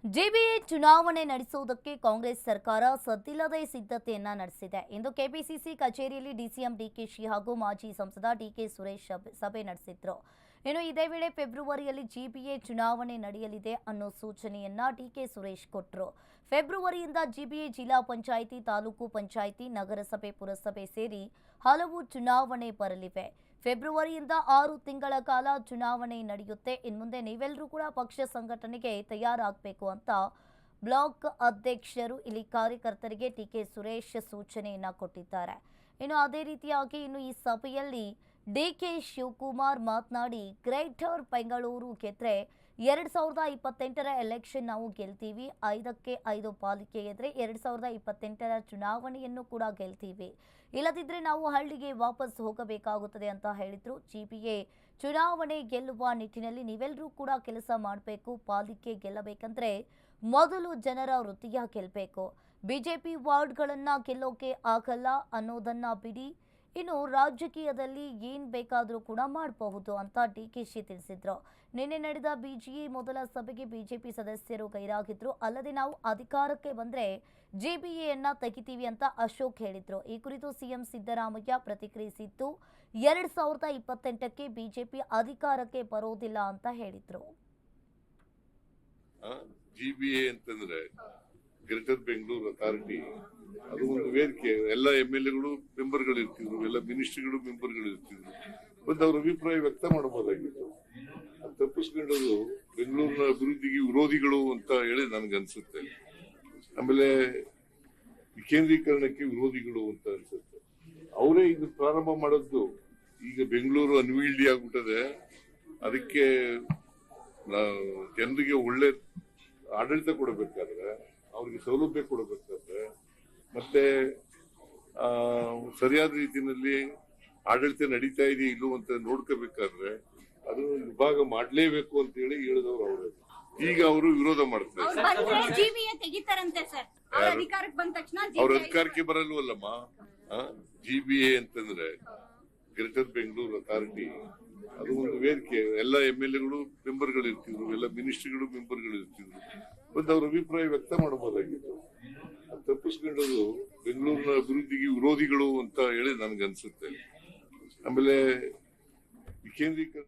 JBA ಚುನಾವಣೆ ನಡೆಸುವುದಕ್ಕೆ ಕಾಂಗ್ರೆಸ್ ಸರ್ಕಾರ ಸದ್ದಿಲ್ಲದೆ ಸಿದ್ಧತೆಯನ್ನ ನಡೆಸಿದೆ. ಇಂದು ಕೆಪಿಸಿಸಿ ಕಚೇರಿಯಲ್ಲಿ ಡಿಸಿಎಂ ಡಿಕೆಶಿ ಹಾಗೂ ಮಾಜಿ ಸಂಸದ ಡಿಕೆ ಸುರೇಶ್ ಸಭೆ ನಡೆಸಿದ್ರು. ಇನ್ನು ಇದೇ ವೇಳೆ ಫೆಬ್ರವರಿಯಲ್ಲಿ ಜೆಬಿಎ ಚುನಾವಣೆ ನಡೆಯಲಿದೆ ಅನ್ನೋ ಸೂಚನೆಯನ್ನ ಡಿಕೆ ಸುರೇಶ್ ಕೊಟ್ಟರು. ಫೆಬ್ರವರಿಯಿಂದ ಜೆಬಿಎ ಜಿಲ್ಲಾ ಪಂಚಾಯಿತಿ, ತಾಲೂಕು ಪಂಚಾಯಿತಿ, ನಗರಸಭೆ, ಪುರಸಭೆ ಸೇರಿ ಹಲವು ಚುನಾವಣೆ ಬರಲಿವೆ. ಫೆಬ್ರವರಿಯಿಂದ 6 ತಿಂಗಳ ಕಾಲ ಚುನಾವಣೆ ನಡೆಯುತ್ತೆ. ಇನ್ಮುಂದೆ ನೀವೆಲ್ಲರೂ ಕೂಡ ಪಕ್ಷ ಸಂಘಟನೆಗೆ ತಯಾರಾಗಬೇಕು ಅಂತ ಬ್ಲಾಕ್ ಅಧ್ಯಕ್ಷರು ಇಲ್ಲಿ ಕಾರ್ಯಕರ್ತರಿಗೆ ಡಿಕೆ ಸುರೇಶ್ ಸೂಚನೆಯನ್ನ ಕೊಟ್ಟಿದ್ದಾರೆ. ಇನ್ನು ಅದೇ ರೀತಿಯಾಗಿ ಈ ಸಭೆಯಲ್ಲಿ ಡಿಕೆ ಶಿವಕುಮಾರ್ ಮಾತನಾಡಿ, ಗ್ರೇಟರ್ ಬೆಂಗಳೂರು ಗೆದ್ರೆ 2028ರ ಎಲೆಕ್ಷನ್ ನಾವು ಗೆಲ್ತೀವಿ, 5ಕ್ಕೆ 5 ಪಾಲಿಕೆ ಗೆದ್ರೆ 2028ರ ಚುನಾವಣೆಯನ್ನು ಕೂಡ ಗೆಲ್ತೀವಿ, ಇಲ್ಲದಿದ್ರೆ ನಾವು ಹಳ್ಳಿಗೆ ವಾಪಸ್ ಹೋಗಬೇಕಾಗುತ್ತದೆ ಅಂತ ಹೇಳಿದ್ರು. ಜೆಬಿಎ ಚುನಾವಣೆ ಗೆಲ್ಲುವ ನಿಟ್ಟಿನಲ್ಲಿ ನೀವೆಲ್ಲರೂ ಕೂಡ ಕೆಲಸ ಮಾಡಬೇಕು. ಪಾಲಿಕೆ ಗೆಲ್ಲಬೇಕಂದ್ರೆ ಮೊದಲು ಜನರ ಹೃದಯ ಗೆಲ್ಲಬೇಕು. ಬಿಜೆಪಿ ವಾರ್ಡ್ಗಳನ್ನ ಗೆಲ್ಲೋಕೆ ಆಗಲ್ಲ ಅನ್ನೋದನ್ನ ಬಿಡಿ, ಇನ್ನು ರಾಜಕೀಯದಲ್ಲಿ ಏನ್ ಬೇಕಾದರೂ ಕೂಡ ಮಾಡಬಹುದು ಅಂತ ಡಿಕೆಶಿ ತಿಳಿಸಿದ್ರು. ನಿನ್ನೆ ನಡೆದ ಬಿಜಿಎ ಮೊದಲ ಸಭೆಗೆ ಬಿಜೆಪಿ ಸದಸ್ಯರು ಗೈರಾಗಿದ್ರು. ಅಲ್ಲದೆ ನಾವು ಅಧಿಕಾರಕ್ಕೆ ಬಂದ್ರೆ ಜೆಬಿಎಯನ್ನ ತೆಗಿತೀವಿ ಅಂತ ಅಶೋಕ್ ಹೇಳಿದ್ರು. ಈ ಕುರಿತು ಸಿಎಂ ಸಿದ್ದರಾಮಯ್ಯ ಪ್ರತಿಕ್ರಿಯಿಸಿದ್ದು, 2028ಕ್ಕೆ ಬಿಜೆಪಿ ಅಧಿಕಾರಕ್ಕೆ ಬರೋದಿಲ್ಲ ಅಂತ ಹೇಳಿದ್ರು. ಜಿಬಿಎ ಅಂತಂದ್ರೆ ಗ್ರೇಟರ್ ಬೆಂಗಳೂರು ಅಥಾರಿಟಿ, ಅದು ಒಂದು ವೇದಿಕೆ. ಎಲ್ಲ MLAಗಳು ಮೆಂಬರ್ಗಳು ಇರ್ತಿದ್ರು, ಎಲ್ಲ ಮಿನಿಸ್ಟ್ರಿಗಳು ಮೆಂಬರ್ಗಳು ಇರ್ತಿದ್ರು. ಬಂದು ಅವ್ರ ಅಭಿಪ್ರಾಯ ವ್ಯಕ್ತ ಮಾಡಬಹುದಾಗಿತ್ತು. ತಪ್ಪಿಸ್ಕೊಂಡರು ಬೆಂಗಳೂರಿನ ಅಭಿವೃದ್ಧಿಗೆ ವಿರೋಧಿಗಳು ಅಂತ ಹೇಳಿ ನನ್ಗನ್ಸುತ್ತೆ. ಆಮೇಲೆ ವಿಕೇಂದ್ರೀಕರಣಕ್ಕೆ ವಿರೋಧಿಗಳು ಅಂತ ಅನ್ಸುತ್ತೆ. ಅವರೇ ಇದು ಪ್ರಾರಂಭ ಮಾಡದ್ದು. ಈಗ ಬೆಂಗಳೂರು ಅನ್ವೀಲ್ಡಿ ಆಗ್ಬಿಟ್ಟದೆ. ಅದಕ್ಕೆ ಜನರಿಗೆ ಒಳ್ಳೆ ಆಡಳಿತ ಕೊಡಬೇಕಾದ್ರೆ, ಅವ್ರಿಗೆ ಸೌಲಭ್ಯ ಕೊಡಬೇಕಾದ್ರೆ, ಮತ್ತೆ ಸರಿಯಾದ ರೀತಿಯಲ್ಲಿ ಆಡಳಿತ ನಡೀತಾ ಇದೆ ಇಲ್ಲೋ ಅಂತ ನೋಡ್ಕೋಬೇಕಾದ್ರೆ ಅದು ವಿಭಾಗ ಮಾಡ್ಲೇಬೇಕು ಅಂತ ಹೇಳಿ ಹೇಳಿದವರು ಅವರು. ಈಗ ಅವರು ವಿರೋಧ ಮಾಡ್ತಾರೆ. ಅವ್ರ ಅಧಿಕಾರಕ್ಕೆ ಬರಲ್ವಲ್ಲಮ್ಮ. ಜಿಬಿಎ ಅಂತಂದ್ರೆ ಗ್ರೇಟರ್ ಬೆಂಗಳೂರು ಅಥಾರಿಟಿ, ಅದು ಒಂದು ವೇದಿಕೆ. ಎಲ್ಲ MLAಗಳು ಮೆಂಬರ್ಗಳು ಇರ್ತಿದ್ರು, ಎಲ್ಲ ಮಿನಿಸ್ಟ್ರಿಗಳು ಮೆಂಬರ್ಗಳು ಇರ್ತಿದ್ರು. ಬಂದು ಅವ್ರ ಅಭಿಪ್ರಾಯ ವ್ಯಕ್ತ ಮಾಡಬಹುದಾಗಿತ್ತು. ತಪ್ಪಿಸ್ಕೊಂಡರು ಬೆಂಗಳೂರಿನ ಅಭಿವೃದ್ಧಿಗೆ ವಿರೋಧಿಗಳು ಅಂತ ಹೇಳಿ ನನ್ಗನ್ಸುತ್ತೆ. ಆಮೇಲೆ ವಿಕೇಂದ್ರೀಕರಣ